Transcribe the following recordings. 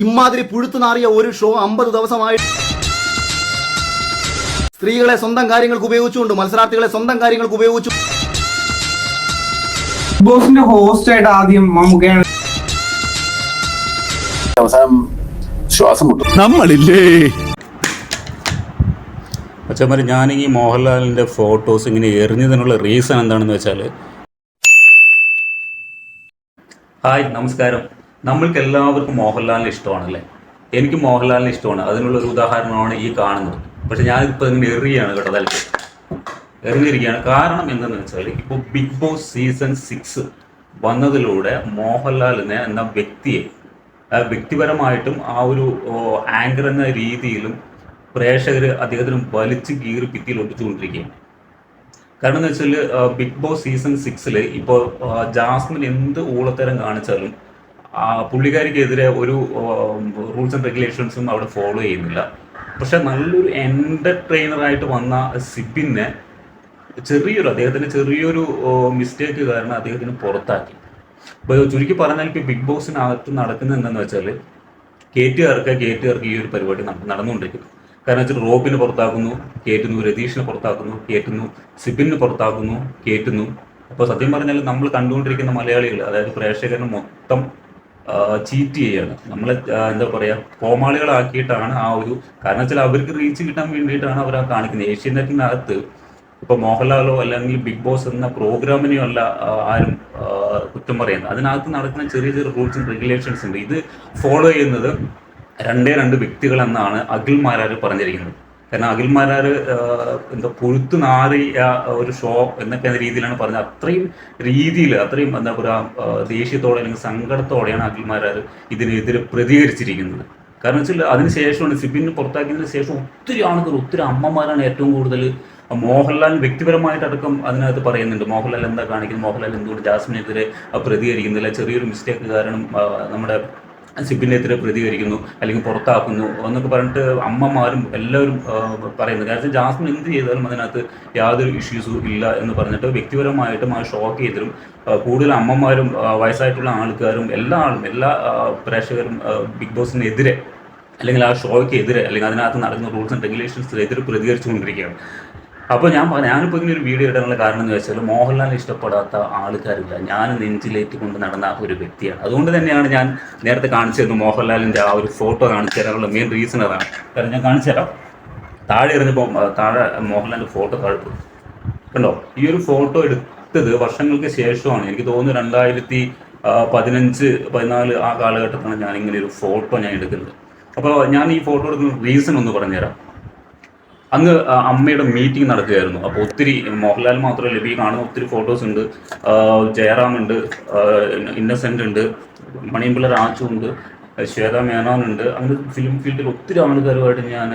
ഇമാതിരി പുഴുത്തുനാറിയ ഒരു ഷോ 50 ദിവസമായി സ്ത്രീകളെ സ്വന്തം കാര്യങ്ങൾക്ക് ഉപയോഗിച്ചുകൊണ്ട് മത്സരാർത്ഥികളെ സ്വന്തം കാര്യങ്ങൾക്ക് ഉപയോഗിച്ചു. ബോസിന്റെ ഹോസ്റ്റ് ആയിട്ട് ആദ്യം മമ്മൂക്കയാണ്. അവസാനം ശ്വാസം മുട്ടും നമ്മളില്ലേ. അച്ഛന്മാർ ഞാൻ ഈ മോഹൻലാലിൻ്റെ ഫോട്ടോസ് ഇങ്ങനെ എറിഞ്ഞതിനുള്ള റീസൺ എന്താണെന്ന് വെച്ചാൽ, ഹായ് നമസ്കാരം. നമ്മൾക്ക് എല്ലാവർക്കും മോഹൻലാലിനെ ഇഷ്ടമാണല്ലേ? എനിക്ക് മോഹൻലാലിനെ ഇഷ്ടമാണ്. അതിനുള്ളൊരു ഉദാഹരണമാണ് ഈ കാണുന്നത്. പക്ഷെ ഞാനിപ്പോൾ ഇങ്ങനെ എറിയാണ് കേട്ടോ, തലക്ക് എറിഞ്ഞിരിക്കുകയാണ്. കാരണം എന്തെന്ന് വെച്ചാൽ, ഇപ്പോൾ ബിഗ് ബോസ് സീസൺ 6 വന്നതിലൂടെ മോഹൻലാലിനെ എന്ന വ്യക്തിയെ വ്യക്തിപരമായിട്ടും ആ ഒരു ആങ്കർ എന്ന രീതിയിലും പ്രേക്ഷകർ അദ്ദേഹത്തിന് വലിച്ചു കീറി ഭിത്തിയിൽ ഒട്ടിച്ചുകൊണ്ടിരിക്കുകയാണ്. കാരണം എന്ന് വെച്ചാൽ, ബിഗ് ബോസ് സീസൺ 6 ഇപ്പോൾ ജാസ്മിൻ എന്ത് ഊളത്തരം കാണിച്ചാലും പുള്ളിക്കാരിക്കെതിരെ ഒരു റൂൾസ് ആൻഡ് റെഗുലേഷൻസും അവിടെ ഫോളോ ചെയ്യുന്നില്ല. പക്ഷെ നല്ലൊരു എൻ്റർടൈനറായിട്ട് വന്ന സിബിനെ അദ്ദേഹത്തിന് ചെറിയൊരു മിസ്റ്റേക്ക് കാരണം അദ്ദേഹത്തിന് പുറത്താക്കി. ഇപ്പോൾ ചുരുക്കി പറഞ്ഞാൽ, ഇപ്പോൾ ബിഗ് ബോസിനകത്ത് നടക്കുന്നത് എന്താണെന്ന് വെച്ചാൽ, കേറ്റുകാർക്ക് ഈ ഒരു പരിപാടി നടന്നുകൊണ്ടിരിക്കുന്നു. കാരണം വെച്ചാൽ റോബിനെ പുറത്താക്കുന്നു, കേറ്റുന്നു, രതീഷിനെ പുറത്താക്കുന്നു, കേറ്റുന്നു, സിബിനെ പുറത്താക്കുന്നു, കേറ്റുന്നു. അപ്പോൾ സത്യം പറഞ്ഞാൽ നമ്മൾ കണ്ടുകൊണ്ടിരിക്കുന്ന മലയാളികൾ, അതായത് പ്രേക്ഷകരെ മൊത്തം ചീറ്റ് ചെയ്യുകയാണ്. നമ്മളെ എന്താ പറയുക, കോമാളികളാക്കിയിട്ടാണ് ആ ഒരു, കാരണം വെച്ചാൽ അവർക്ക് റീച്ച് കിട്ടാൻ വേണ്ടിയിട്ടാണ് അവർ ആ കാണിക്കുന്നത്. ഏഷ്യാനെറ്റിനകത്ത് ഇപ്പോൾ മോഹൻലാലോ അല്ലെങ്കിൽ ബിഗ് ബോസ് എന്ന പ്രോഗ്രാമിനെയോ അല്ല ആരും കുറ്റം പറയുന്നത്. അതിനകത്ത് നടക്കുന്ന ചെറിയ ചെറിയ റൂൾസ് ആൻഡ് റെഗുലേഷൻസ് ഉണ്ട്. ഇത് ഫോളോ ചെയ്യുന്നത് രണ്ട് വ്യക്തികളെന്നാണ് അഖിൽ മാരാർ പറഞ്ഞിരിക്കുന്നത്. കാരണം അഖിൽ മാരാർ എന്താ പുഴുത്തു നാറിയ ഒരു ഷോ എന്നൊക്കെ രീതിയിലാണ് പറഞ്ഞത്. അത്രയും എന്താ പറയുക, ദേഷ്യത്തോടെ അല്ലെങ്കിൽ സങ്കടത്തോടെയാണ് അഖിൽ മാരാർ ഇതിനെതിരെ പ്രതികരിച്ചിരിക്കുന്നത്. കാരണം വെച്ചാൽ അതിനുശേഷമാണ് സിബിന് പുറത്താക്കിയതിന് ശേഷം ഒത്തിരി അമ്മമാരാണ് ഏറ്റവും കൂടുതൽ മോഹൻലാൽ വ്യക്തിപരമായിട്ടടക്കം അതിനകത്ത് പറയുന്നുണ്ട്. മോഹൻലാൽ എന്താ കാണിക്കുന്നത്, മോഹൻലാൽ എന്തുകൊണ്ട് ജാസ്മിനെതിരെ പ്രതികരിക്കുന്നില്ല, ചെറിയൊരു മിസ്റ്റേക്ക് കാരണം നമ്മുടെ സിബിനെതിരെ പ്രതികരിക്കുന്നു അല്ലെങ്കിൽ പുറത്താക്കുന്നു എന്നൊക്കെ പറഞ്ഞിട്ട് അമ്മമാരും എല്ലാവരും പറയുന്നത്. കാരണം ജാസ്മിൻ എന്ത് ചെയ്താലും അതിനകത്ത് യാതൊരു ഇഷ്യൂസും ഇല്ല എന്ന് പറഞ്ഞിട്ട് വ്യക്തിപരമായിട്ടും ആ ഷോക്ക് ചെയ്തിട്ടും കൂടുതൽ അമ്മമാരും വയസ്സായിട്ടുള്ള ആൾക്കാരും എല്ലാ പ്രേക്ഷകരും ബിഗ് ബോസിനെതിരെ അല്ലെങ്കിൽ ആ ഷോയ്ക്ക് എതിരെ അല്ലെങ്കിൽ അതിനകത്ത് നടക്കുന്ന റൂൾസ് ആൻഡ് റെഗുലേഷൻസിനെതിരെ പ്രതികരിച്ചുകൊണ്ടിരിക്കുകയാണ്. അപ്പോൾ ഞാനിപ്പോൾ ഇങ്ങനെ ഒരു വീഡിയോ ഇടാനുള്ള കാരണം എന്ന് വെച്ചാൽ, മോഹൻലാലിനെ ഇഷ്ടപ്പെടാത്ത ആൾക്കാരില്ല. ഞാൻ നെഞ്ചിലേറ്റിക്കൊണ്ട് നടന്ന ഒരു വ്യക്തിയാണ്. അതുകൊണ്ട് തന്നെയാണ് ഞാൻ നേരത്തെ കാണിച്ചു തരുന്നത് മോഹൻലാലിൻ്റെ ആ ഒരു ഫോട്ടോ കാണിച്ചു തരാനുള്ള മെയിൻ റീസൺ അതാണ്. കാരണം ഞാൻ കാണിച്ചു തരാം. താഴെ എറിഞ്ഞപ്പോൾ താഴെ മോഹൻലാലിൻ്റെ ഫോട്ടോ താഴ്ത്തു കണ്ടോ. ഈ ഒരു ഫോട്ടോ എടുത്തത് വർഷങ്ങൾക്ക് ശേഷമാണ്. എനിക്ക് തോന്നുന്നു 2015-14 ആ കാലഘട്ടത്തിലാണ് ഞാൻ ഇങ്ങനെ ഒരു ഫോട്ടോ എടുക്കുന്നത്. അപ്പോൾ ഞാൻ ഈ ഫോട്ടോ എടുക്കുന്ന റീസൺ ഒന്ന് പറഞ്ഞുതരാം. അന്ന് അമ്മയുടെ മീറ്റിംഗ് നടക്കുകയായിരുന്നു. അപ്പോൾ ഒത്തിരി മോഹൻലാൽ മാത്രമല്ല, ഈ കാണുന്ന ഒത്തിരി ഫോട്ടോസ് ഉണ്ട്. ജയറാം ഉണ്ട്, ഇന്നസെൻ്റ് ഉണ്ട്, മണിയമ്പിള്ള രാജു ഉണ്ട്, ശ്വേത മേനോൻ ഉണ്ട്. അങ്ങനെ ഫിലിം ഫീൽഡിൽ ഒത്തിരി ആൾക്കാരുമായിട്ട് ഞാൻ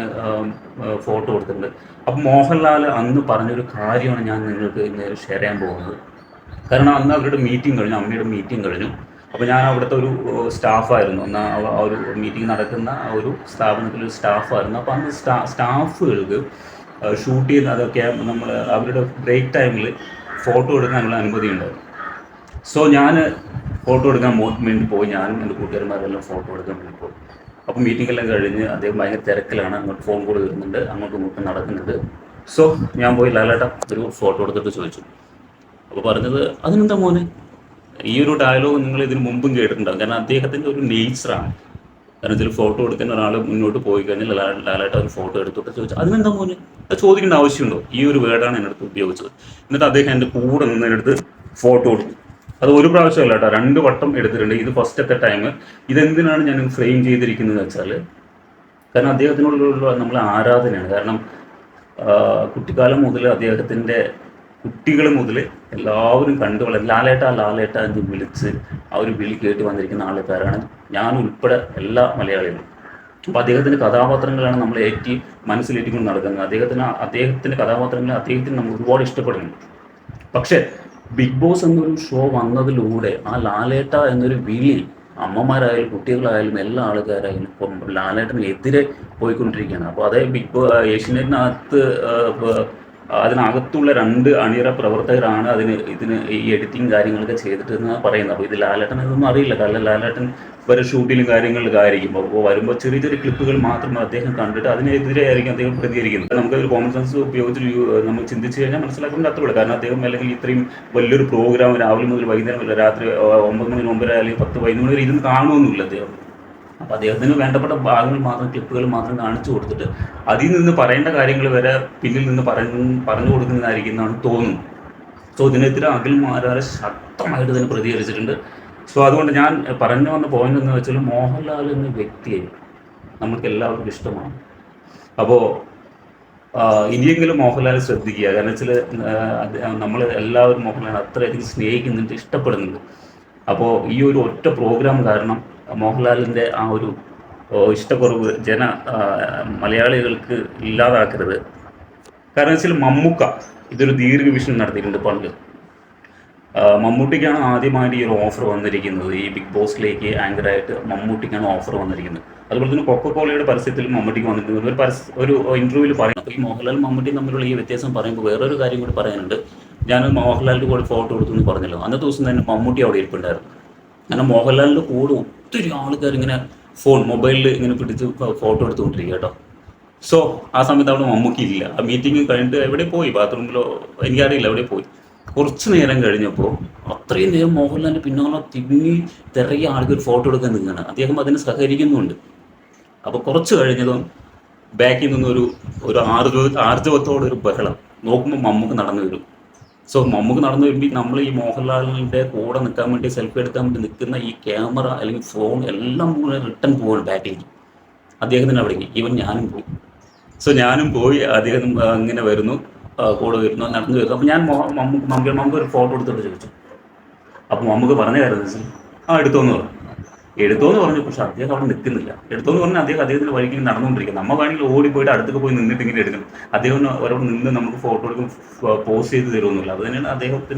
ഫോട്ടോ എടുത്തിട്ടുണ്ട്. അപ്പം മോഹൻലാൽ അന്ന് പറഞ്ഞൊരു കാര്യമാണ് ഞാൻ നിങ്ങൾക്ക് ഇന്ന് ഷെയർ ചെയ്യാൻ പോകുന്നത്. കാരണം അന്ന് അവരുടെ മീറ്റിംഗ് കഴിഞ്ഞു, അമ്മയുടെ മീറ്റിംഗ് കഴിഞ്ഞു. അപ്പോൾ ഞാൻ അവിടുത്തെ ഒരു സ്റ്റാഫായിരുന്നു. അന്ന് ആ ഒരു മീറ്റിംഗ് നടക്കുന്ന ആ ഒരു സ്ഥാപനത്തിലൊരു സ്റ്റാഫായിരുന്നു. അപ്പോൾ അന്ന് സ്റ്റാഫുകൾക്ക് ഷൂട്ട് ചെയ്യുന്ന അതൊക്കെ നമ്മൾ അവരുടെ ബ്രേക്ക് ടൈമിൽ ഫോട്ടോ എടുക്കാനുള്ള അനുമതി ഉണ്ടായിരുന്നു. സോ ഞാൻ ഫോട്ടോ എടുക്കാൻ വേണ്ടി പോയി. ഞാനും എൻ്റെ കൂട്ടുകാരന്മാരെല്ലാം ഫോട്ടോ എടുക്കാൻ വേണ്ടി പോയി. അപ്പോൾ മീറ്റിംഗ് എല്ലാം കഴിഞ്ഞ് അദ്ദേഹം ഭയങ്കര തിരക്കിലാണ്. അങ്ങോട്ട് ഫോൺ കോൾ വരുന്നുണ്ട്, അങ്ങോട്ടും ഇങ്ങോട്ടും നടക്കുന്നുണ്ട്. സോ ഞാൻ പോയി ലാലേട്ട ഒരു ഫോട്ടോ എടുത്തിട്ട് ചോദിച്ചു. അപ്പോൾ പറഞ്ഞത്, അതിനെന്താ മോനെ, ഈ ഒരു ഡയലോഗ് നിങ്ങൾ ഇതിന് മുമ്പും കേട്ടിട്ടുണ്ടാകും. കാരണം അദ്ദേഹത്തിൻ്റെ ഒരു നേച്ചറാണ്. കാരണം ഇതിൽ ഫോട്ടോ എടുക്കുന്ന ഒരാൾ മുന്നോട്ട് പോയി കഴിഞ്ഞാൽ ലാലായിട്ട് ഒരു ഫോട്ടോ എടുത്തിട്ട് ചോദിച്ചു, അതിനെന്താ മോനെ, അത് ചോദിക്കേണ്ട ആവശ്യമുണ്ടോ? ഈ ഒരു വേർഡാണ് എൻ്റെ അടുത്ത് ഉപയോഗിച്ചത്. എന്നിട്ട് അദ്ദേഹം എൻ്റെ കൂടെ നിന്നതിനടുത്ത് ഫോട്ടോ എടുത്തു. അത് ഒരു പ്രാവശ്യമല്ല കേട്ടോ, 2 വട്ടം എടുത്തിട്ടുണ്ട്. ഇത് ഫസ്റ്റത്തെ ടൈം. ഇതെന്തിനാണ് ഞാൻ ഫ്രെയിം ചെയ്തിരിക്കുന്നത് വെച്ചാൽ, കാരണം അദ്ദേഹത്തിനുള്ള നമ്മളെ ആരാധനയാണ്. കാരണം കുട്ടിക്കാലം മുതൽ അദ്ദേഹത്തിൻ്റെ കുട്ടികൾ മുതൽ എല്ലാവരും കണ്ടുവളരും. ലാലേട്ട എന്ന് വിളിച്ച് ആ ഒരു വിളി കേട്ട് വന്നിരിക്കുന്ന ആൾക്കാരാണ് ഞാൻ ഉൾപ്പെടെ എല്ലാ മലയാളികളും. അപ്പോൾ അദ്ദേഹത്തിൻ്റെ കഥാപാത്രങ്ങളാണ് നമ്മൾ മനസ്സിലേറ്റിക്കൊണ്ട് നടക്കുന്നത്. അദ്ദേഹത്തിൻ്റെ കഥാപാത്രങ്ങളെ അദ്ദേഹത്തിന് നമ്മൾ ഒരുപാട് ഇഷ്ടപ്പെടുന്നുണ്ട്. പക്ഷേ ബിഗ് ബോസ് എന്നൊരു ഷോ വന്നതിലൂടെ ആ ലാലേട്ട എന്നൊരു വിളി അമ്മമാരായാലും കുട്ടികളായാലും എല്ലാ ആൾക്കാരായാലും ഇപ്പം ലാലേട്ടനെതിരെ പോയിക്കൊണ്ടിരിക്കുകയാണ്. അപ്പോൾ അതേ ഏഷ്യനെറ്റിനകത്ത് അതിനകത്തുള്ള 2 അണിയറ പ്രവർത്തകരാണ് ഇതിന് ഈ എഡിറ്റിംഗ് കാര്യങ്ങളൊക്കെ ചെയ്തിട്ടെന്ന് പറയുന്നത്. അപ്പോൾ ഇത് ലാലേട്ടൻ ഇതൊന്നും അറിയില്ല. കാരണം ലാലേട്ടൻ വരെ ഷൂട്ടിലും കാര്യങ്ങളിലായിരിക്കും. അപ്പോൾ വരുമ്പോൾ ചെറിയ ചെറിയ ക്ലിപ്പുകൾ മാത്രം അദ്ദേഹം കണ്ടിട്ട് അതിനെതിരെ ആയിരിക്കും അദ്ദേഹം പ്രതികരിക്കുന്നത്. നമുക്ക് ഒരു കോമൺ സെൻസ് ഉപയോഗിച്ച് നമ്മൾ ചിന്തിച്ച് കഴിഞ്ഞാൽ മനസ്സിലാക്കുന്നത് അത്രയുള്ളൂ. കാരണം അദ്ദേഹം അല്ലെങ്കിൽ ഇത്രയും വലിയൊരു പ്രോഗ്രാം രാവിലെ മുതൽ വൈകുന്നേരം വരെ രാത്രി 9 മണി 9:30 അല്ലെങ്കിൽ 10 11 മണി വരെ ഇരുന്ന് കാണുമൊന്നുമില്ല അദ്ദേഹം. അപ്പോൾ അദ്ദേഹത്തിന് വേണ്ടപ്പെട്ട ഭാഗങ്ങൾ മാത്രം ക്ലിപ്പുകൾ മാത്രം കാണിച്ചു കൊടുത്തിട്ട് അതിൽ നിന്ന് പറയേണ്ട കാര്യങ്ങൾ വരെ പിന്നിൽ നിന്ന് പറഞ്ഞു കൊടുക്കുന്നതായിരിക്കും എന്നാണ് തോന്നുന്നത്. സോ ഇതിനെതിരെ അഖിൽ മാരാർ ശക്തമായിട്ട് തന്നെ പ്രതികരിച്ചിട്ടുണ്ട്. സോ അതുകൊണ്ട് ഞാൻ പറഞ്ഞു വന്ന പോയിന്റ് എന്ന് വെച്ചാൽ മോഹൻലാൽ എന്ന വ്യക്തിയെ നമ്മൾക്ക് എല്ലാവർക്കും ഇഷ്ടമാണ്. അപ്പോൾ ഇനിയെങ്കിലും മോഹൻലാൽ ശ്രദ്ധിക്കുക. കാരണം വെച്ചാൽ നമ്മൾ എല്ലാവരും മോഹൻലാൽ അത്രയധികം സ്നേഹിക്കുന്നുണ്ട്, ഇഷ്ടപ്പെടുന്നുണ്ട്. അപ്പോൾ ഈ ഒരു ഒറ്റ പ്രോഗ്രാം കാരണം മോഹൻലാലിൻ്റെ ആ ഒരു ഇഷ്ടക്കുറവ് മലയാളികൾക്ക് ഇല്ലാതാക്കരുത്. കാരണം വെച്ചാൽ മമ്മൂക്ക ഇതൊരു ദീർഘവീക്ഷണം നടത്തിയിട്ടുണ്ട് പണ്ട്. മമ്മൂട്ടിക്കാണ് ആദ്യമായിട്ട് ഈ ഒരു ഓഫർ വന്നിരിക്കുന്നത്. ഈ ബിഗ് ബോസിലേക്ക് ആങ്കറായിട്ട് മമ്മൂട്ടിക്കാണ് ഓഫർ വന്നിരിക്കുന്നത്. അതുപോലെ തന്നെ കൊക്കക്കോളയുടെ പരസ്യത്തിൽ മമ്മൂട്ടിക്ക് വന്നിരിക്കുന്നത് ഒരു ഇന്റർവ്യൂവിൽ പറയുന്നത്. ഈ മോഹൻലാൽ മമ്മൂട്ടി തമ്മിലുള്ള ഈ വ്യത്യാസം പറയുമ്പോൾ വേറൊരു കാര്യം കൂടി പറയാനുണ്ട്. ഞാൻ മോഹൻലാലിൻ്റെ കൂടെ ഫോട്ടോ എടുത്തു എന്ന് പറഞ്ഞല്ലോ. അന്നത്തെ ദിവസം തന്നെ മമ്മൂട്ടി അവിടെ ഇരിപ്പുണ്ടായിരുന്നു. കാരണം മോഹൻലാലിൻ്റെ കൂടെ ഒത്തിരി ആൾക്കാർ ഇങ്ങനെ മൊബൈലിൽ ഇങ്ങനെ പിടിച്ച് ഫോട്ടോ എടുത്തുകൊണ്ടിരിക്കുക കേട്ടോ. സോ ആ സമയത്ത് അവിടെ മമ്മൂക്കി ഇല്ല. ആ മീറ്റിംഗ് കഴിഞ്ഞിട്ട് എവിടെ പോയി, ബാത്റൂമിലോ എനിക്കറിയില്ല, എവിടെ പോയി. കുറച്ച് നേരം കഴിഞ്ഞപ്പോൾ അത്രയും നേരം മോഹൻലാലിൻ്റെ പിന്നാലെ തിരകിയ ആൾക്കാർ ഫോട്ടോ എടുക്കാൻ നിൽക്കുകയാണ്. അദ്ദേഹം അതിന് സഹകരിക്കുന്നുണ്ട്. അപ്പോൾ കുറച്ച് കഴിഞ്ഞതും ബാക്കിൽ നിന്നൊരു ആർജവത്തോടെ ഒരു ബഹളം. നോക്കുമ്പോൾ മമ്മൂക്ക് നടന്നു വരും. സോ മമ്മൂക്ക് നടന്നു വരുമ്പോൾ നമ്മൾ ഈ മോഹൻലാലിൻ്റെ കൂടെ നിൽക്കാൻ വേണ്ടി സെൽഫി എടുക്കാൻ വേണ്ടി നിൽക്കുന്ന ഈ ക്യാമറ അല്ലെങ്കിൽ ഫോൺ എല്ലാം കൂടെ റിട്ടേൺ പോവാണ് ബാക്കിലേക്ക് അദ്ദേഹത്തിന് അവിടേക്ക്. ഈവൻ ഞാനും പോയി. സോ ഞാനും പോയി. അദ്ദേഹം ഇങ്ങനെ വരുന്നു, കൂടെ വരുന്നു, നടന്നു വരുന്നു. അപ്പോൾ ഞാൻ മമ്മൂക്ക് ഒരു ഫോട്ടോ എടുത്തിട്ട് ചോദിച്ചു. അപ്പോൾ മമ്മൂക്ക് പറഞ്ഞ കാര്യം എന്ന് വെച്ചാൽ എടുത്തോന്ന് പറഞ്ഞു. പക്ഷെ അദ്ദേഹം അവിടെ നിൽക്കുന്നില്ല. എടുത്തോന്ന് പറഞ്ഞാൽ അദ്ദേഹത്തിൻ്റെ വഴിക്ക് നടന്നുകൊണ്ടിരിക്കുക. നമ്മൾ വേണമെങ്കിൽ ഓടിപ്പോയിട്ട് അടുത്തൊക്കെ പോയി നിന്നിട്ട് ഇങ്ങനെ എടുക്കണം. അദ്ദേഹം അവരോട് നിന്ന് നമുക്ക് ഫോട്ടോ എടുക്കും, പോസ്റ്റ് ചെയ്ത് തരുമെന്നില്ല. അത് തന്നെയാണ്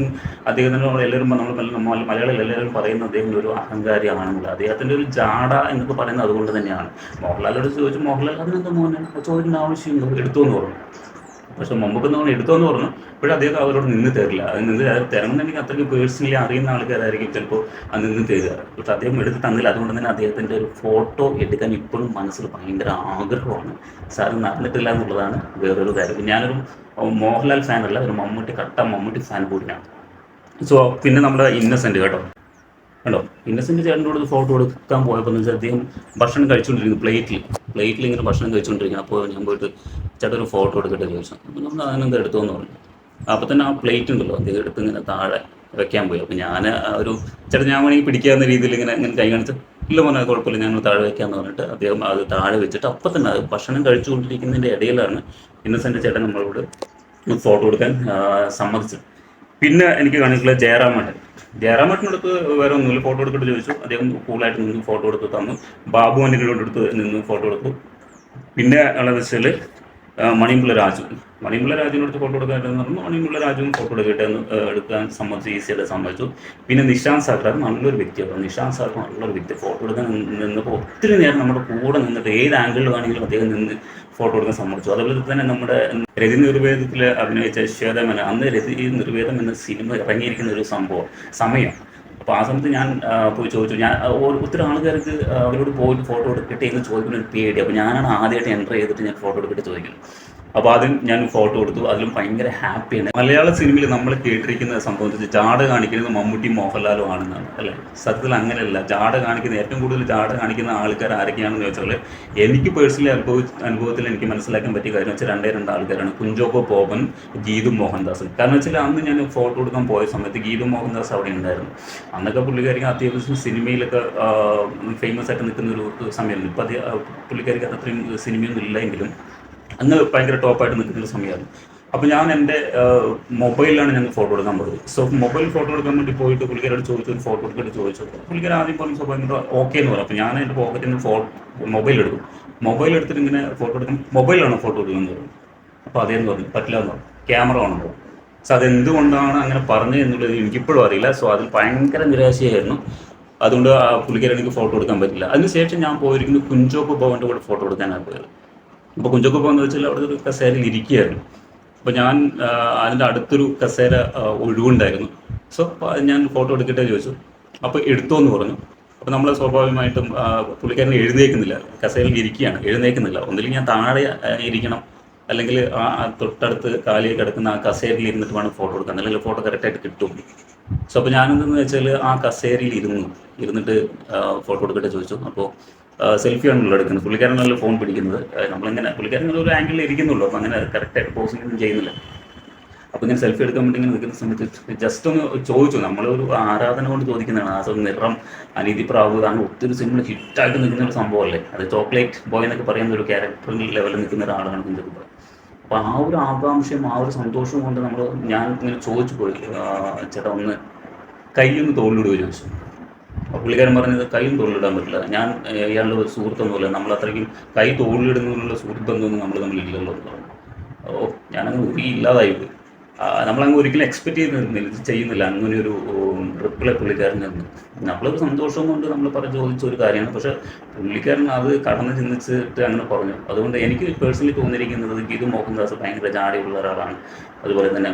അദ്ദേഹത്തിനോട് എല്ലാവരും നമ്മൾ മലയാളികൾ എല്ലാവരും പറയുന്ന അദ്ദേഹത്തിൻ്റെ ഒരു അഹങ്കാരിയാണെന്നില്ല. അദ്ദേഹത്തിൻ്റെ ഒരു ജാട എന്നൊക്കെ പറയുന്നത് അതുകൊണ്ട് തന്നെയാണ്. മോഹൻലാലോട് ചോദിച്ചു, മോഹൻലാൽ അതിനെന്താ മോനെ ചോദിക്കേണ്ട ആവശ്യമുണ്ടോ, എടുത്തോന്ന് പറഞ്ഞു. പക്ഷെ മമ്മൂക്ക് നമ്മൾ എടുത്തോന്ന് പറഞ്ഞു. പക്ഷേ അദ്ദേഹം അവരോട് നിന്ന് തരില്ല. അത് നിന്ന് തരണമെന്നുണ്ടെങ്കിൽ അത്രയ്ക്ക് പേഴ്സണലി അറിയുന്ന ആൾക്കാരായിരിക്കും ചിലപ്പോൾ അത് നിന്ന് തരിക. പക്ഷെ അദ്ദേഹം എടുത്ത് തന്നില്ല. അതുകൊണ്ട് തന്നെ അദ്ദേഹത്തിൻ്റെ ഒരു ഫോട്ടോ എടുക്കാൻ ഇപ്പോഴും മനസ്സിൽ ഭയങ്കര ആഗ്രഹമാണ്. സാർ നടന്നിട്ടില്ല എന്നുള്ളതാണ് വേറൊരു കാര്യം. ഞാനൊരു മോഹൻലാൽ ഫാനല്ല, ഒരു മമ്മൂട്ടി ഫാൻ കൂടിയാണ്. സോ പിന്നെ നമ്മുടെ ഇന്നസെൻ്റ് കേട്ടോ. ഇന്നസെൻ്റ് ചേട്ടനോട് ഫോട്ടോ എടുക്കാൻ പോയപ്പോൾ എന്ന് വെച്ചാൽ അദ്ദേഹം ഭക്ഷണം കഴിച്ചുകൊണ്ടിരിക്കുന്നു. പ്ലേറ്റിൽ ഇങ്ങനെ ഭക്ഷണം കഴിച്ചുകൊണ്ടിരിക്കുന്നു. അപ്പോൾ ഞാൻ പോയിട്ട് ചേട്ടൻ ഒരു ഫോട്ടോ എടുക്കട്ടെ ചോദിച്ചു. അപ്പോൾ നമ്മൾ അതിനെന്താ എടുത്തോന്ന് പറഞ്ഞു. അപ്പോൾ തന്നെ ആ പ്ലേറ്റ് ഉണ്ടല്ലോ അദ്ദേഹം എടുത്ത് ഇങ്ങനെ താഴെ വെക്കാൻ പോയി. അപ്പോൾ ഞാൻ ഒരു ചേട്ടൻ ഞാൻ വേണമെങ്കിൽ പിടിക്കാവുന്ന രീതിയിൽ ഇങ്ങനെ കൈ കാണിച്ച്, ഇല്ല മോനെ കുഴപ്പമില്ല ഞങ്ങൾ താഴെ വെക്കാമെന്ന് പറഞ്ഞിട്ട് അദ്ദേഹം അത് താഴെ വെച്ചിട്ട് അപ്പം തന്നെ അത് ഭക്ഷണം കഴിച്ചുകൊണ്ടിരിക്കുന്നതിൻ്റെ ഇടയിലാണ് ഇന്നസെൻ്റ് ചേട്ടൻ നമ്മളോട് ഫോട്ടോ എടുക്കാൻ സമ്മതിച്ചത്. പിന്നെ എനിക്ക് കാണിച്ചിട്ടുള്ള ജയറാമേട്ടനടുത്ത് വേറെ ഒന്നുമില്ല. ഫോട്ടോ എടുത്തിട്ട് ചോദിച്ചു. അദ്ദേഹം കൂളായിട്ട് നിന്ന് ഫോട്ടോ എടുത്ത് തന്നു. ബാബു ആൻ്റികളോട് എടുത്ത് നിന്ന് ഫോട്ടോ എടുത്തു. പിന്നെ ഉള്ളത് വെച്ചാൽ മണിമുള്ള രാജുവിനടുത്ത് ഫോട്ടോ എടുക്കാനായിട്ടെന്ന് പറഞ്ഞു. മണിമുള്ള രാജുവും ഫോട്ടോ എടുക്കാൻ സമ്മതിച്ചു, ഈസിയായിട്ട് സമ്മതിച്ചു. പിന്നെ നിഷാന്ത് സാഗർ നല്ലൊരു വ്യക്തിയാണ്. നല്ലൊരു വ്യക്തി. ഫോട്ടോ എടുക്കാൻ നിന്നപ്പോൾ ഒത്തിരി നേരം നമ്മുടെ കൂടെ നിന്നിട്ട് ഏത് ആംഗിളിൽ വേണമെങ്കിലും അദ്ദേഹം നിന്ന് ഫോട്ടോ എടുക്കാൻ സമ്മതിച്ചു. അതുപോലെ തന്നെ നമ്മുടെ രതി നിർവേദത്തിൽ അഭിനയിച്ച ശ്വേതമേന, അന്ന് രതി നിർവേദം എന്ന സിനിമ ഇറങ്ങിയിരിക്കുന്ന ഒരു സമയം. അപ്പോൾ ആ സമയത്ത് ഞാൻ പോയി ചോദിച്ചു. ഞാൻ ഒത്തിരി ആൾക്കാർക്ക് അവരോട് പോയിട്ട് ഫോട്ടോ എടുക്കട്ടെ എന്ന് ചോദിക്കുന്ന ഒരു പേടി. അപ്പോൾ ഞാനാണ് ആദ്യമായിട്ട് എൻ്റർ ചെയ്തിട്ട് ഞാൻ ഫോട്ടോ എടുക്കട്ടെ ചോദിക്കുന്നത്. അപ്പോൾ അതിൽ ഞാൻ ഫോട്ടോ എടുത്തു. അതിലും ഭയങ്കര ഹാപ്പിയാണ്. മലയാള സിനിമയിൽ നമ്മൾ കേട്ടിരിക്കുന്ന സംഭവം ജാട കാണിക്കുന്നത് മമ്മൂട്ടി മോഹൻലാലും ആണെന്നാണ് അല്ലേ? സത്യത്തിൽ അങ്ങനെയല്ല. ഏറ്റവും കൂടുതൽ ജാട കാണിക്കുന്ന ആൾക്കാർ ആരൊക്കെയാണെന്ന് ചോദിച്ചാൽ എനിക്ക് പേഴ്സണലി അനുഭവത്തിൽ എനിക്ക് മനസ്സിലാക്കാൻ പറ്റിയ കാര്യം വെച്ചാൽ രണ്ട് ആൾക്കാരാണ്. കുഞ്ചോക്കോ ബോബൻ, ഗീതു മോഹൻദാസ്. കാരണം വെച്ചാൽ അന്ന് ഞാൻ ഫോട്ടോ എടുക്കാൻ പോയ സമയത്ത് ഗീതു മോഹൻദാസ് അവിടെ ഉണ്ടായിരുന്നു. അന്നൊക്കെ പുള്ളിക്കാരിക്ക് അത്യാവശ്യം സിനിമയിലൊക്കെ ഫേമസ് ആയിട്ട് നിൽക്കുന്ന ഒരു സമയമായിരുന്നു. ഇപ്പം പുള്ളിക്കാരിക്ക് അത്രയും സിനിമയൊന്നും ഇല്ലെങ്കിലും അന്ന് ഭയങ്കര ടോപ്പായിട്ട് നിൽക്കുന്ന സമയമായിരുന്നു. അപ്പോൾ ഞാൻ എൻ്റെ മൊബൈലിലാണ് ഞാൻ ഫോട്ടോ എടുക്കാൻ പോയത്. സോ മൊബൈൽ ഫോട്ടോ എടുക്കാൻ വേണ്ടി പോയിട്ട് പുള്ളിക്കാരോട് ചോദിച്ചു, ഒരു ഫോട്ടോ എടുത്തിട്ട് ചോദിച്ചു. പുള്ളിക്കാർ ആദ്യം പറഞ്ഞു സ്വഭാവം ഓക്കെ എന്ന് പറഞ്ഞു. അപ്പോൾ ഞാൻ എൻ്റെ പോക്കറ്റിൽ നിന്ന് മൊബൈൽ എടുക്കും. മൊബൈൽ എടുത്തിട്ട് ഇങ്ങനെ ഫോട്ടോ എടുക്കും. മൊബൈലാണോ ഫോട്ടോ എടുക്കുന്നത് പറഞ്ഞു. അപ്പോൾ അതേന്ന് പറഞ്ഞു. പറ്റില്ല എന്ന് പറഞ്ഞു. ക്യാമറ വേണം പറഞ്ഞു. സോ അതെന്തുകൊണ്ടാണ് അങ്ങനെ പറഞ്ഞത് എന്നുള്ളത് എനിക്കിപ്പോഴും അറിയില്ല. സോ അതിൽ ഭയങ്കര നിരാശയായിരുന്നു. അതുകൊണ്ട് ആ പുള്ളിക്കാരെ എനിക്ക് ഫോട്ടോ എടുക്കാൻ പറ്റില്ല. അതിനുശേഷം ഞാൻ പോയിരിക്കുന്നത് കുഞ്ചോക്കോ ബോബൻ്റെ കൂടെ ഫോട്ടോ എടുക്കാനാണ് പോയത്. അപ്പോൾ കുഞ്ചോക്കോ ബോബെന്ന് വെച്ചാൽ അവിടെ ഒരു കസേരയിൽ ഇരിക്കുകയായിരുന്നു. അപ്പോൾ ഞാൻ അതിൻ്റെ അടുത്തൊരു കസേര ഒഴിവുണ്ടായിരുന്നു. സോ ഞാൻ ഫോട്ടോ എടുക്കട്ടെ ചോദിച്ചു. അപ്പോൾ എടുത്തോന്ന് പറഞ്ഞു. അപ്പോൾ അപ്പോൾ നമ്മൾ സ്വാഭാവികമായിട്ടും പുള്ളിക്കാരൻ എഴുന്നേൽക്കുന്നില്ല, കസേരയിൽ ഇരിക്കുകയാണ്, എഴുന്നേൽക്കുന്നില്ല. ഒന്നില്ലെങ്കിൽ ഞാൻ താഴെ ഇരിക്കണം, അല്ലെങ്കിൽ തൊട്ടടുത്ത് കാലിൽ കിടക്കുന്ന ആ കസേരയിൽ ഇരുന്നിട്ട് വേണം ഫോട്ടോ എടുക്കാൻ, അല്ലെങ്കിൽ ഫോട്ടോ കറക്റ്റായിട്ട് കിട്ടും. സോ അപ്പോൾ ഞാനെന്തെന്ന് വെച്ചാൽ ആ കസേരയിൽ ഇരുന്നിട്ട് ഫോട്ടോ എടുക്കട്ടെ ചോദിച്ചു. അപ്പോൾ സെൽഫിയാണല്ലോ എടുക്കുന്നത്, പുള്ളിക്കാരനല്ല ഫോൺ പിടിക്കുന്നത്. നമ്മളിങ്ങനെ പുള്ളിക്കാരൻ ഒരു ആംഗിളിൽ ഇരിക്കുന്നുള്ളൂ, അപ്പോൾ അങ്ങനെ കറക്റ്റായിട്ട് പോസിംഗ് ഒന്നും ചെയ്യുന്നില്ല. അപ്പോൾ ഇങ്ങനെ സെൽഫി എടുക്കാൻ വേണ്ടി ഇങ്ങനെ നിൽക്കുന്ന സമയത്ത് ജസ്റ്റ് ഒന്ന് ചോദിച്ചു. നമ്മളൊരു ആരാധന കൊണ്ട് ചോദിക്കുന്നതാണ്. ആ നിറം, അനീതി പ്രാവ്, അങ്ങനെ ഒത്തിരി സിനിമ ഹിറ്റായിട്ട് നിൽക്കുന്ന ഒരു സംഭവമല്ലേ അത്. ചോക്ലേറ്റ് ബോയ് എന്നൊക്കെ പറയുന്ന ഒരു ക്യാരക്ടർ ലെവലിൽ നിൽക്കുന്ന ഒരാളാണ് കുഞ്ചാക്കോ. അപ്പോൾ ആ ഒരു ആകാംക്ഷയും ആ ഒരു സന്തോഷവും കൊണ്ട് ഞാൻ ഇങ്ങനെ ചോദിച്ചു പോയി, ചേട്ടാ ഒന്ന് കൈയൊന്ന് തോളിലിടുകയോ ചോദിച്ചു. അപ്പോൾ പുള്ളിക്കാരൻ പറഞ്ഞത് കൈയും തോളിലിടാൻ പറ്റില്ല, ഞാൻ ഇയാളുടെ ഒരു സുഹൃത്തൊന്നുമില്ല, നമ്മൾ അത്രയ്ക്കും കൈ തോളിലിടുന്നുള്ള സുഹൃത്തൊന്നും നമ്മൾ തമ്മിലില്ലല്ലോ എന്ന് പറഞ്ഞു. ഓ, ഞാനങ്ങ് ഇല്ലാതായി പോയി. നമ്മളങ്ങ് ഒരിക്കലും എക്സ്പെക്ട് ചെയ്യുന്നില്ല അങ്ങനെ ഒരു റിപ്ലൈ പുള്ളിക്കാരൻ നിന്ന്. നമ്മളൊരു സന്തോഷം കൊണ്ട് നമ്മൾ ചോദിച്ച ഒരു കാര്യമാണ്, പക്ഷേ പുള്ളിക്കാരൻ അത് കടന്ന് ചിന്തിച്ചിട്ട് അങ്ങനെ പറഞ്ഞു. അതുകൊണ്ട് എനിക്ക് പേഴ്സണലി തോന്നിയിരിക്കുന്നത് ഗീതു മോഹൻദാസ് ഭയങ്കര ജാടിയുള്ള ഒരാളാണ്, അതുപോലെ തന്നെ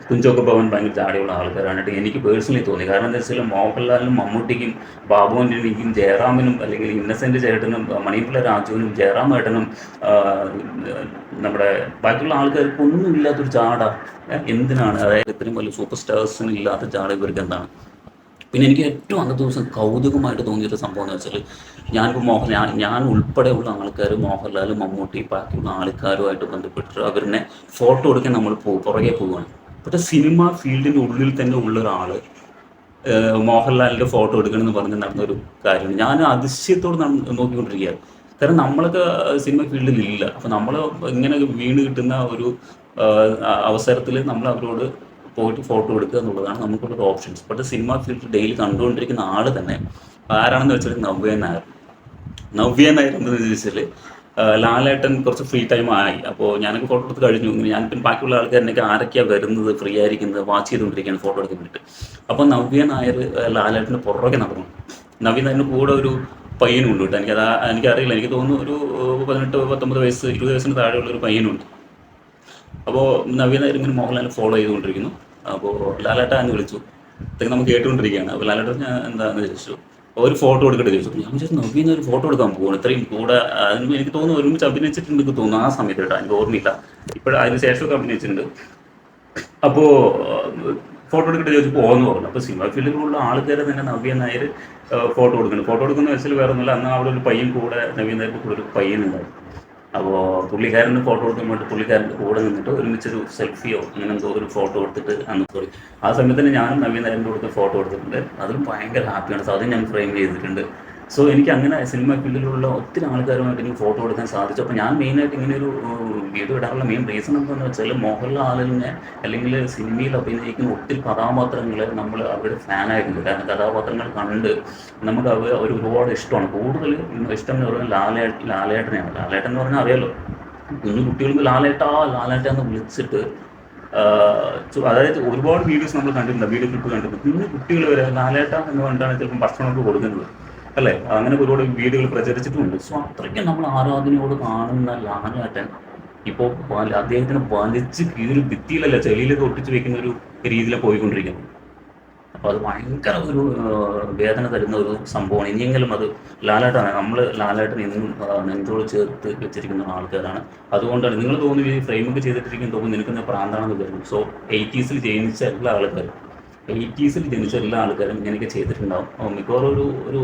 കുഞ്ചാക്കോ ബോബൻ ഭയങ്കര ജാടിയുള്ള ആൾക്കാരായിട്ട് എനിക്ക് പേഴ്സണലി തോന്നി. കാരണം എന്താ വെച്ചാൽ മോഹൻലാലിനും മമ്മൂട്ടിക്കും ബാബു ആൻ്റണിക്കും ജയറാമിനും അല്ലെങ്കിൽ ഇന്നസെൻ്റ് ചേട്ടനും മണിപ്പിള്ള രാജുവിനും ജയറാം ഏട്ടനും നമ്മുടെ ബാക്കിയുള്ള ആൾക്കാർക്ക് ഒന്നും ഇല്ലാത്തൊരു ജാട എന്തിനാണ്? അതായത് ഇത്രയും വലിയ സൂപ്പർ സ്റ്റാർസിന് ഇല്ലാത്ത ജാട ഇവർക്ക് എന്താണ്? പിന്നെ എനിക്ക് ഏറ്റവും അന്നത്തെ ദിവസം കൗതുകമായിട്ട് തോന്നിയൊരു സംഭവം എന്ന് വെച്ചാൽ ഞാനിപ്പോൾ ഞാൻ ഉൾപ്പെടെയുള്ള ആൾക്കാർ മോഹൻലാൽ, മമ്മൂട്ടി, ബാക്കിയുള്ള ആൾക്കാരുമായിട്ട് ബന്ധപ്പെട്ടിട്ട് അവരുടെ ഫോട്ടോ എടുക്കാൻ നമ്മൾ പുറകെ പോവുകയാണ്. പക്ഷേ സിനിമ ഫീൽഡിൻ്റെ ഉള്ളിൽ തന്നെ ഉള്ളൊരാൾ മോഹൻലാലിൻ്റെ ഫോട്ടോ എടുക്കണമെന്ന് പറഞ്ഞ് നടന്നൊരു കാര്യമാണ്. ഞാൻ അതിശയത്തോട് നോക്കിക്കൊണ്ടിരിക്കുകയാണ്. കാരണം നമ്മളൊക്കെ സിനിമ ഫീൽഡിൽ ഇല്ല. അപ്പോൾ നമ്മൾ ഇങ്ങനെ വീണ് കിട്ടുന്ന ഒരു അവസരത്തിൽ നമ്മൾ അവരോട് പോയിട്ട് ഫോട്ടോ എടുക്കുക എന്നുള്ളതാണ് നമുക്കുള്ളൊരു ഓപ്ഷൻസ്. പക്ഷേ സിനിമ ഫീൽഡിൽ ഡെയിലി കണ്ടുകൊണ്ടിരിക്കുന്ന ആൾ തന്നെ ആരാണെന്ന് വെച്ചാൽ നവ്യ നായർ എന്താണെന്ന് ചോദിച്ചാൽ ലാലേട്ടൻ കുറച്ച് ഫ്രീ ടൈം ആയി. അപ്പോൾ ഞാനൊക്കെ ഫോട്ടോ എടുത്ത് കഴിഞ്ഞു. ഞാൻ പിന്നെ ബാക്കിയുള്ള ആൾക്കാരനൊക്കെ ആരൊക്കെയാണ് വരുന്നത്, ഫ്രീ ആയിരിക്കുന്നത്, വാച്ച് ചെയ്തുകൊണ്ടിരിക്കുകയാണ് ഫോട്ടോ എടുക്കാൻ വേണ്ടിയിട്ട്. അപ്പോൾ നവ്യ നായർ ലാലേട്ടന് പുറകെ നടന്നു. നവ്യ നായരിന് കൂടെ ഒരു പയ്യനുണ്ട് കേട്ടോ. എനിക്കറിയില്ല, എനിക്ക് തോന്നുന്നു ഒരു 18-19 വയസ്സ്, 20 വയസ്സിന് താഴെയുള്ളൊരു പയ്യനുണ്ട്. അപ്പോൾ നവ്യ നായർ ഇങ്ങനെ മോഹൻലാലിനെ ഫോളോ ചെയ്തുകൊണ്ടിരിക്കുന്നു. അപ്പോൾ ലാലേട്ട എന്ന് വിളിച്ചു, ഇതൊക്കെ നമുക്ക് കേട്ടുകൊണ്ടിരിക്കുകയാണ്. അപ്പോൾ ലാലേട്ടൻ ഞാൻ എന്താണെന്ന് ചോദിച്ചു, ഒരു ഫോട്ടോ എടുക്കട്ടെ ചോദിച്ചു. ഞാൻ വിചാരിച്ചു നവ്യന്ന് ഒരു ഫോട്ടോ എടുക്കാൻ പോകുന്നു, ഇത്രയും കൂടെ അതിന് എനിക്ക് തോന്നുന്നു ഒരുമിച്ച് അഭിനയിച്ചിട്ടുണ്ട് തോന്നുന്നു ആ സമയത്ത് കേട്ടോ, എനിക്ക് ഓർമ്മയില്ല. ഇപ്പോഴും അതിന് ശേഷമൊക്കെ അഭിനയിച്ചിട്ടുണ്ട്. അപ്പോൾ ഫോട്ടോ എടുക്കട്ടെ ചോദിച്ചപ്പോൾ ഓർന്ന് പറഞ്ഞു. അപ്പോൾ സിനിമ ഫീൽഡിലുള്ള ആൾക്കാർ തന്നെ നവ്യ നായർ ഫോട്ടോ എടുക്കുന്ന വെച്ചാൽ വേറെ ഒന്നുമില്ല. അന്ന് അവിടെ ഒരു പയ്യൻ കൂടെ, നവ്യ നായർക്ക് കൂടെ ഒരു പയ്യനുണ്ടായിരുന്നു. അപ്പോൾ പുള്ളിക്കാരന് ഫോട്ടോ എടുക്കാൻ വേണ്ടി പുള്ളിക്കാരൻ്റെ കൂടെ നിന്നിട്ട് ഒരുമിച്ചൊരു സെൽഫിയോ അങ്ങനെ എന്തോ ഒരു ഫോട്ടോ എടുത്തിട്ട് ആ സമയത്ത് തന്നെ ഞാനും നവ്യ നായരിൻ്റെ കൊടുത്ത് ഫോട്ടോ എടുത്തിട്ടുണ്ട്. അതിലും ഭയങ്കര ഹാപ്പിയാണ്. സോ അതും ഞാൻ ഫ്രെയിം ചെയ്തിട്ടുണ്ട്. സോ എനിക്ക് അങ്ങനെ സിനിമ ഫീൽഡിലുള്ള ഒത്തിരി ആൾക്കാരുമായിട്ട് എനിക്ക് ഫോട്ടോ എടുക്കാൻ സാധിച്ചു. അപ്പോൾ ഞാൻ മെയിനായിട്ട് ഇങ്ങനെ ഒരു വീഡിയോ ഇടാനുള്ള മെയിൻ റീസൺ എന്താണെന്ന് വെച്ചാൽ മോഹൻലാലിനെ അല്ലെങ്കിൽ സിനിമയിൽ അഭിനയിക്കുന്ന ഒത്തിരി കഥാപാത്രങ്ങൾ നമ്മൾ അവരുടെ ഫാനായിട്ടുണ്ട്. കാരണം കഥാപാത്രങ്ങൾ കണ്ട് നമുക്ക് അവർ ഒരുപാട് ഇഷ്ടമാണ്. കൂടുതൽ ഇഷ്ടം എന്ന് പറഞ്ഞാൽ ലാലേട്ടനെയാണ്. ലാലേട്ടൻ എന്ന് പറഞ്ഞാൽ അറിയാലോ, കുഞ്ഞു കുട്ടികൾക്ക് ലാലേട്ട എന്ന് വിളിച്ചിട്ട് അതായത് ഒരുപാട് വീഡിയോസ് നമ്മൾ കണ്ടിട്ടുണ്ട്, വീഡിയോ ക്ലിപ്പ് കണ്ടിട്ടുണ്ട്. കുഞ്ഞു കുട്ടികൾ വരെ ലാലേട്ട എന്ന് പറഞ്ഞിട്ടാണ് ചിലപ്പോൾ ഭക്ഷണമൊക്കെ കൊടുക്കുന്നത് അല്ലേ, അങ്ങനെ ഒരുപാട് വീഡിയോകൾ പ്രചരിച്ചിട്ടുമുണ്ട്. സോ അത്രയ്ക്കും നമ്മൾ ആരാധനയോട് കാണുന്ന ലാലേട്ടൻ ഇപ്പോൾ അദ്ദേഹത്തിന് വലിച്ച് കീറി ഭിത്തിയിലല്ല ചെളിയിലൊക്കെ ഒട്ടിച്ച് വെക്കുന്ന ഒരു രീതിയിലാണ് പോയിക്കൊണ്ടിരിക്കുന്നത്. അപ്പോൾ അത് ഭയങ്കര ഒരു വേദന തരുന്ന ഒരു സംഭവമാണ്. ഇനിയെങ്കിലും അത് ലാലേട്ടനാണ്. നമ്മൾ ലാലേട്ടൻ എന്നും നെഞ്ചോട് ചേർത്ത് വെച്ചിരിക്കുന്ന ആൾക്കാരാണ്. അതുകൊണ്ടാണ് നിങ്ങൾ തോന്നുന്നു ഈ ഫ്രെയിമൊക്കെ ചെയ്തിട്ടിരിക്കുന്ന തോന്നുന്നു നിനക്ക് പ്രാന്താണെന്ന് കരുതുന്നു. സോ 80s ജനിച്ച എല്ലാ ആൾക്കാരും 80s ജനിച്ച എല്ലാ ആൾക്കാരും ഇങ്ങനെയൊക്കെ ചെയ്തിട്ടുണ്ടാവും. മിക്കവാറും ഒരു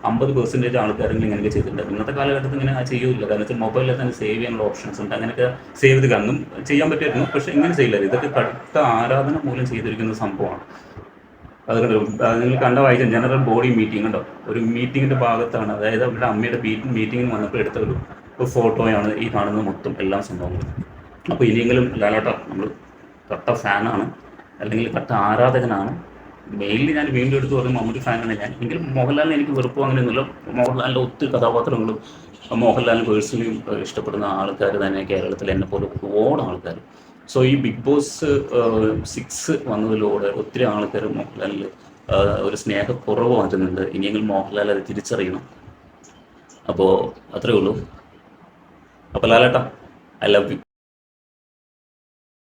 50% ആൾക്കാരെങ്കിലും ഇങ്ങനെയൊക്കെ ചെയ്തിട്ടുണ്ടാവും. ഇന്നത്തെ കാലഘട്ടത്തിൽ ഇങ്ങനെ ചെയ്യൂല. കാരണം വെച്ചാൽ മൊബൈലിൽ തന്നെ സേവ് ചെയ്യാനുള്ള ഓപ്ഷൻസ് ഉണ്ട്. അങ്ങനെയൊക്കെ സേവ് ചെയ്ത് അന്നും ചെയ്യാൻ പറ്റുമായിരുന്നു, പക്ഷേ ഇങ്ങനെ ചെയ്യില്ല. ഇതൊക്കെ കടുത്ത ആരാധന മൂലം ചെയ്തിരിക്കുന്ന സംഭവമാണ്. അതുകൊണ്ട് നിങ്ങൾ വായിച്ച ജനറൽ ബോഡി മീറ്റിംഗ് ഉണ്ടോ, ഒരു മീറ്റിങ്ങിൻ്റെ ഭാഗത്താണ്, അതായത് അവരുടെ അമ്മയുടെ മീറ്റിങ്ങിന് വന്നപ്പോൾ എടുത്ത ഒരു ഫോട്ടോയാണ് ഈ കാണുന്ന മൊത്തം എല്ലാ സംഭവങ്ങളും. അപ്പോൾ ഇനിയെങ്കിലും ലാലേട്ട നമ്മൾ കട്ട ഫാനാണ്, അല്ലെങ്കിൽ കട്ട ആരാധകനാണ്. മെയിൻലി ഞാൻ വീണ്ടും എടുത്ത് പറയും മമ്മൂട്ടി ഫാനാണ് ഞാൻ. എങ്കിലും മോഹൻലാലിനെ എനിക്ക് വെറുപ്പോ അങ്ങനെയൊന്നുമില്ല. മോഹൻലാലിൻ്റെ ഒത്തിരി കഥാപാത്രങ്ങളും മോഹൻലാലിന് പേഴ്സണലി ഇഷ്ടപ്പെടുന്ന ആൾക്കാർ തന്നെ കേരളത്തിൽ എന്നെ പോലെ ഒരുപാട് ആൾക്കാർ. സോ ഈ ബിഗ് ബോസ് 6 വന്നതിലൂടെ ഒത്തിരി ആൾക്കാർ മോഹൻലാലിൽ ഒരു സ്നേഹക്കുറവ് മാറ്റുന്നുണ്ട്. ഇനിയെങ്കിലും മോഹൻലാൽ അത് തിരിച്ചറിയണം. അപ്പോൾ അത്രയേ ഉള്ളൂ. അപ്പോൾ ലാലേട്ട ഐ ലവ് യു.